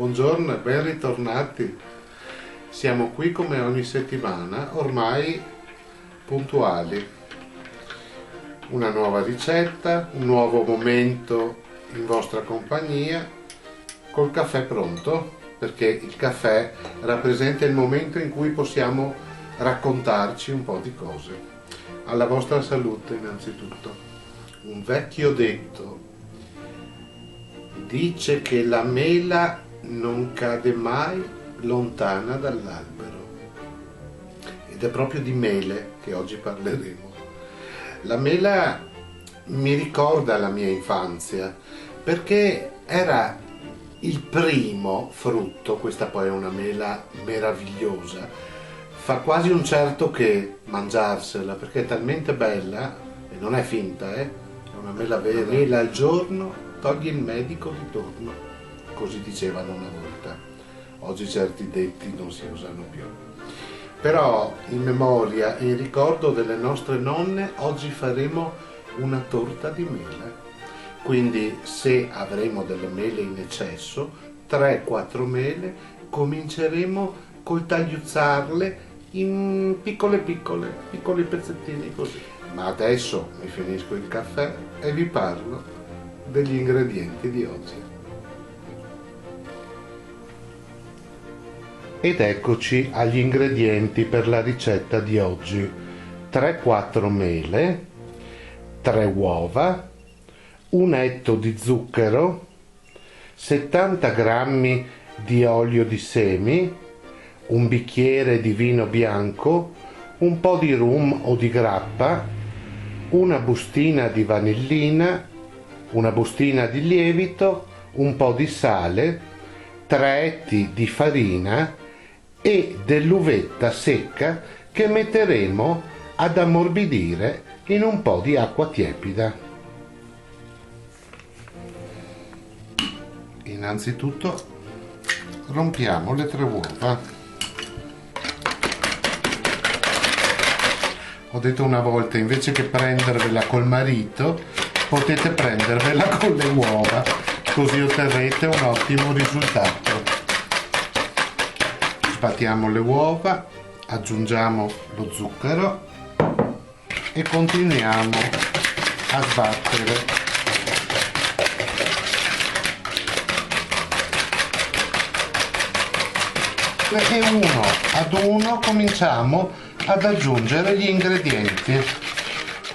Buongiorno e ben ritornati. Siamo qui come ogni settimana, ormai puntuali. Una nuova ricetta, un nuovo momento in vostra compagnia, col caffè pronto, perché il caffè rappresenta il momento in cui possiamo raccontarci un po' di cose. Alla vostra salute innanzitutto. Un vecchio detto dice che la mela non cade mai lontana dall'albero, ed è proprio di mele che oggi parleremo. La mela mi ricorda la mia infanzia perché era il primo frutto. Questa poi è una mela meravigliosa, fa quasi un certo che mangiarsela perché è talmente bella e non è finta, è una mela vera. Una mela al giorno toglie il medico di torno, così dicevano una volta. Oggi certi detti non si usano più. Però in memoria e in ricordo delle nostre nonne oggi faremo una torta di mele. Quindi se avremo delle mele in eccesso, 3-4 mele, cominceremo col tagliuzzarle in piccoli pezzettini così. Ma adesso mi finisco il caffè e vi parlo degli ingredienti di oggi. Ed eccoci agli ingredienti per la ricetta di oggi: 3-4 mele, 3 uova, un etto di zucchero, 70 grammi di olio di semi, un bicchiere di vino bianco, un po' di rum o di grappa, una bustina di vanillina, una bustina di lievito, un po' di sale, 3 etti di farina e dell'uvetta secca che metteremo ad ammorbidire in un po' di acqua tiepida. Innanzitutto rompiamo le 3 uova. Ho detto una volta, invece che prendervela col marito, potete prendervela con le uova, così otterrete un ottimo risultato. Sbattiamo le uova, aggiungiamo lo zucchero e continuiamo a sbattere. E uno ad uno cominciamo ad aggiungere gli ingredienti.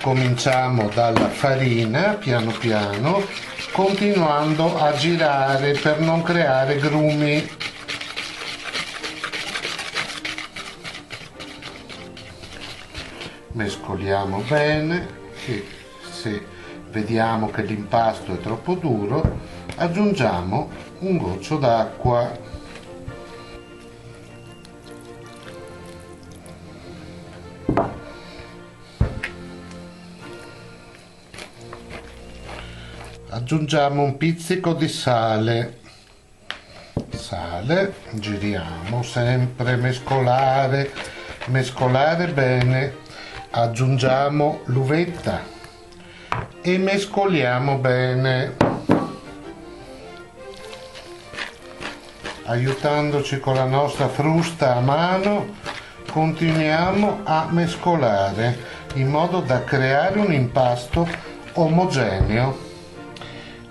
Cominciamo dalla farina piano piano, continuando a girare per non creare grumi. Mescoliamo bene e se vediamo che l'impasto è troppo duro, aggiungiamo un goccio d'acqua. Aggiungiamo un pizzico di sale, giriamo sempre, mescolare bene, aggiungiamo l'uvetta e mescoliamo bene, aiutandoci con la nostra frusta a mano. Continuiamo a mescolare in modo da creare un impasto omogeneo.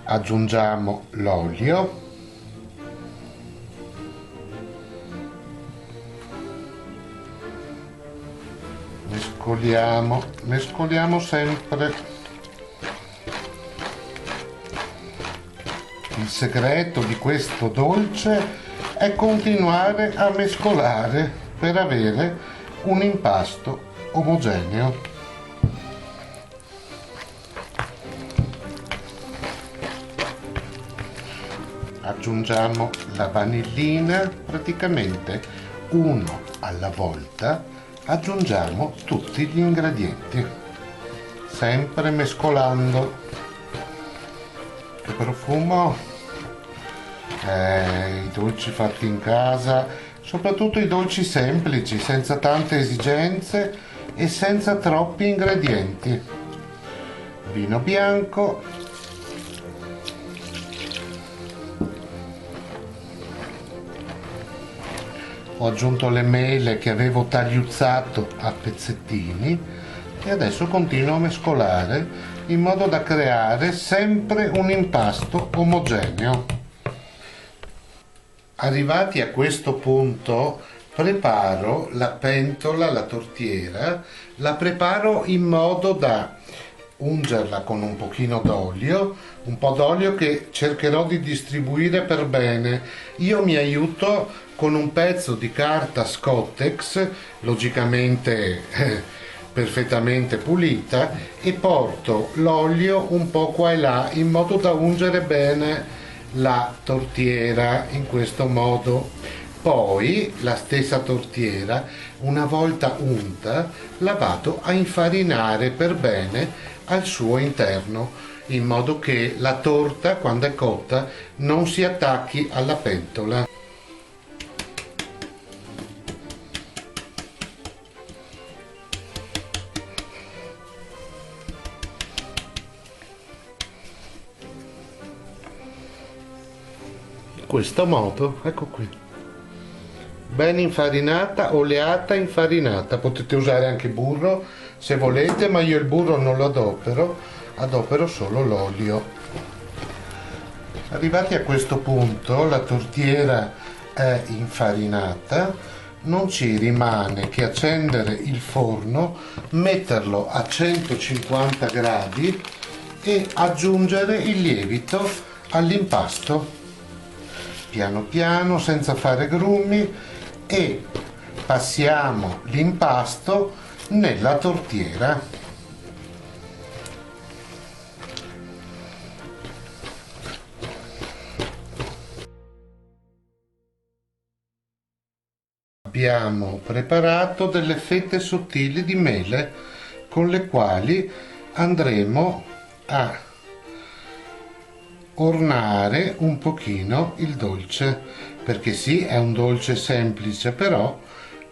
Aggiungiamo l'olio, mescoliamo sempre. Il segreto di questo dolce è continuare a mescolare per avere un impasto omogeneo. Aggiungiamo la vanillina, praticamente uno alla volta aggiungiamo tutti gli ingredienti, sempre mescolando. Che profumo! I dolci fatti in casa, soprattutto i dolci semplici, senza tante esigenze e senza troppi ingredienti. Vino bianco, ho aggiunto le mele che avevo tagliuzzato a pezzettini e adesso continuo a mescolare in modo da creare sempre un impasto omogeneo. Arrivati a questo punto preparo la pentola, la tortiera, la preparo in modo da ungerla con un pochino d'olio, un po' d'olio che cercherò di distribuire per bene. Io mi aiuto con un pezzo di carta Scottex, logicamente perfettamente pulita, e porto l'olio un po' qua e là in modo da ungere bene la tortiera in questo modo. Poi la stessa tortiera, una volta unta, la vado a infarinare per bene al suo interno, in modo che la torta, quando è cotta, non si attacchi alla pentola. In questo modo, ecco qui, ben infarinata, oleata, infarinata. Potete usare anche burro se volete, ma io il burro non lo adopero solo l'olio. Arrivati a questo punto, la tortiera è infarinata, non ci rimane che accendere il forno, metterlo a 150 gradi e aggiungere il lievito all'impasto, piano piano, senza fare grumi, e passiamo l'impasto nella tortiera. Abbiamo preparato delle fette sottili di mele con le quali andremo a ornare un pochino il dolce, perché sì, è un dolce semplice, però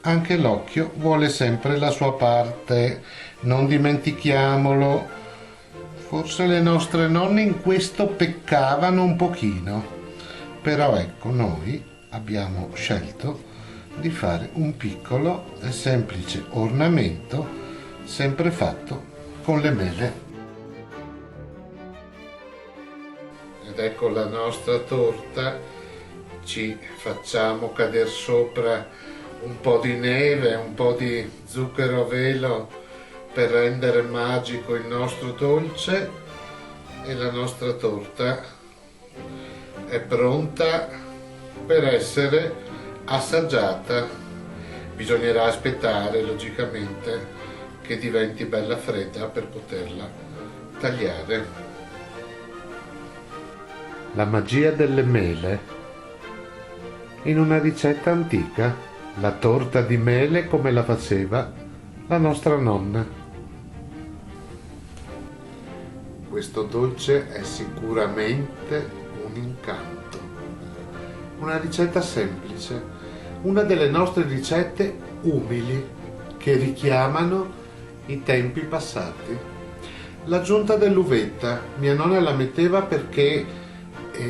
anche l'occhio vuole sempre la sua parte, non dimentichiamolo. Forse le nostre nonne in questo peccavano un pochino, però ecco, noi abbiamo scelto di fare un piccolo e semplice ornamento, sempre fatto con le mele. Ed ecco la nostra torta, ci facciamo cadere sopra un po' di neve, un po' di zucchero a velo per rendere magico il nostro dolce, e la nostra torta è pronta per essere assaggiata. Bisognerà aspettare logicamente che diventi bella fredda per poterla tagliare. La magia delle mele in una ricetta antica, la torta di mele come la faceva la nostra nonna. Questo dolce è sicuramente un incanto, una ricetta semplice, una delle nostre ricette umili che richiamano i tempi passati. L'aggiunta dell'uvetta, mia nonna la metteva perché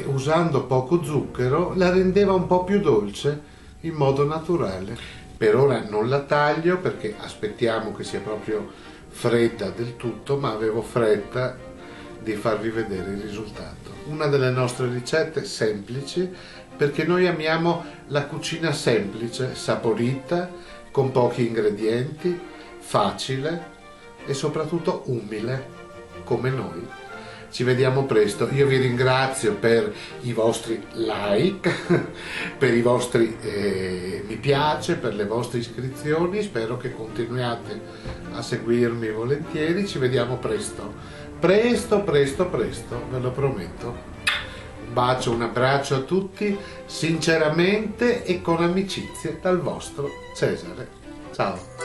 usando poco zucchero la rendeva un po' più dolce in modo naturale. Per ora non la taglio perché aspettiamo che sia proprio fredda del tutto, ma avevo fretta di farvi vedere il risultato. Una delle nostre ricette semplici, perché noi amiamo la cucina semplice, saporita, con pochi ingredienti, facile e soprattutto umile, come noi. Ci vediamo presto, io vi ringrazio per i vostri like, per i vostri mi piace, per le vostre iscrizioni, spero che continuiate a seguirmi volentieri, ci vediamo presto, presto, ve lo prometto. Un bacio, un abbraccio a tutti, sinceramente e con amicizia dal vostro Cesare. Ciao!